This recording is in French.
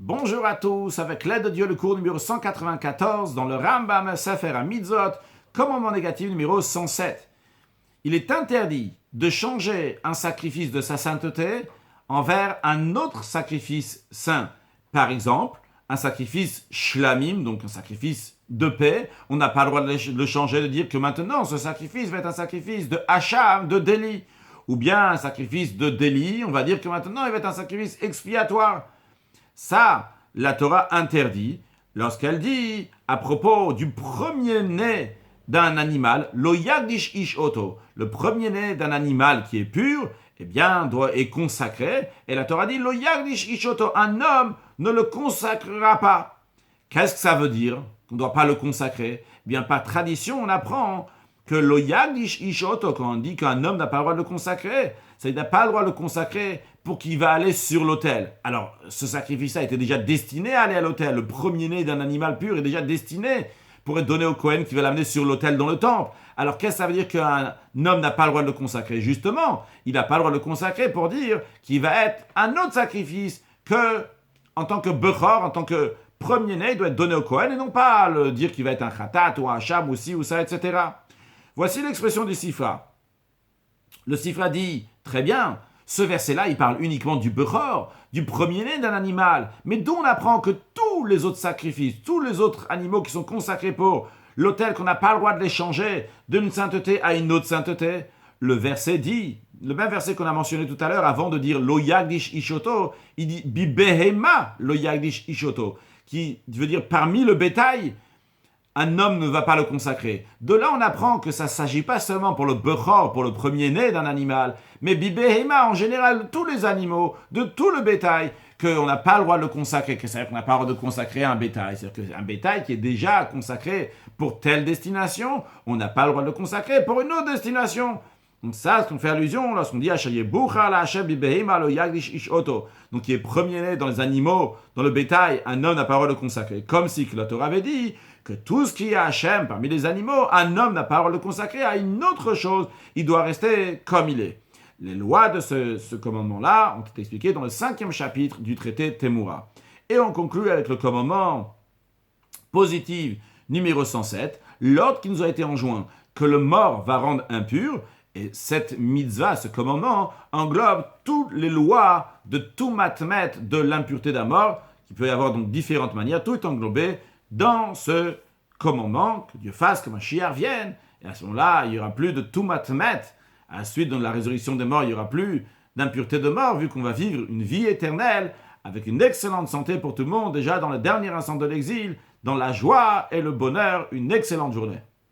Bonjour à tous, avec l'aide de Dieu, le cours numéro 194 dans le Rambam Sefer HaMitzvot, commandement négatif numéro 107. Il est interdit de changer un sacrifice de sa sainteté envers un autre sacrifice saint. Par exemple, un sacrifice shlamim, donc un sacrifice de paix. On n'a pas le droit de le changer, de dire que maintenant ce sacrifice va être un sacrifice de hacham, de délit. Ou bien un sacrifice de délit, on va dire que maintenant il va être un sacrifice expiatoire. Ça, la Torah interdit lorsqu'elle dit à propos du premier-né d'un animal, lo yagdish ish oto, le premier-né d'un animal qui est pur, eh bien, est consacré. Et la Torah dit lo yagdish ish oto, un homme ne le consacrera pas. Qu'est-ce que ça veut dire qu'on ne doit pas le consacrer? Eh bien, par tradition, on apprend que lo yagdish ish oto, quand on dit qu'un homme n'a pas le droit de le consacrer, c'est-à-dire qu'il n'a pas le droit de le consacrer pour qu'il va aller sur l'autel. Alors, ce sacrifice-là était déjà destiné à aller à l'autel. Le premier-né d'un animal pur est déjà destiné pour être donné au Kohen qui va l'amener sur l'autel dans le temple. Alors, qu'est-ce que ça veut dire qu'un homme n'a pas le droit de le consacrer? Justement, il n'a pas le droit de le consacrer pour dire qu'il va être un autre sacrifice que, en tant que Bechor, en tant que premier-né, il doit être donné au Kohen et non pas le dire qu'il va être un Khatat ou un Hacham ou ci ou ça, etc. Voici l'expression du Sifra. Le Sifra dit, très bien, ce verset-là, il parle uniquement du Bechor, du premier-né d'un animal, mais d'où on apprend que tous les autres sacrifices, tous les autres animaux qui sont consacrés pour l'autel, qu'on n'a pas le droit de les changer d'une sainteté à une autre sainteté, le verset dit, le même verset qu'on a mentionné tout à l'heure, avant de dire lo yagdish ishoto, il dit bibehema lo yagdish ishoto, qui veut dire parmi le bétail, un homme ne va pas le consacrer. De là, on apprend que ça ne s'agit pas seulement pour le Bechor, pour le premier-né d'un animal, mais Bibehema, en général, de tous les animaux, de tout le bétail, qu'on n'a pas le droit de le consacrer. C'est-à-dire qu'on n'a pas le droit de consacrer un bétail. C'est-à-dire qu'un bétail qui est déjà consacré pour telle destination, on n'a pas le droit de le consacrer pour une autre destination. Donc ça, c'est ce qu'on fait allusion lorsqu'on dit donc qui est premier-né dans les animaux, dans le bétail, un homme n'a pas le droit de le consacrer. Comme si que la Torah avait dit que tout ce qui est Hachem parmi les animaux, un homme n'a pas le droit de le consacrer à une autre chose. Il doit rester comme il est. Les lois de ce commandement-là ont été expliquées dans le 5e chapitre du traité Temura. Et on conclut avec le commandement positif numéro 107, l'ordre qui nous a été enjoint, que le mort va rendre impur. Et cette mitzvah, ce commandement, englobe toutes les lois de tout matmet de l'impureté d'un mort, qui peut y avoir donc différentes manières, tout est englobé dans ce commandement, que Dieu fasse que Mashiach vienne. Et à ce moment-là, il n'y aura plus de tout matmet. À la suite de la résurrection des morts, il n'y aura plus d'impureté de mort, vu qu'on va vivre une vie éternelle, avec une excellente santé pour tout le monde, déjà dans le dernier instant de l'exil, dans la joie et le bonheur, une excellente journée.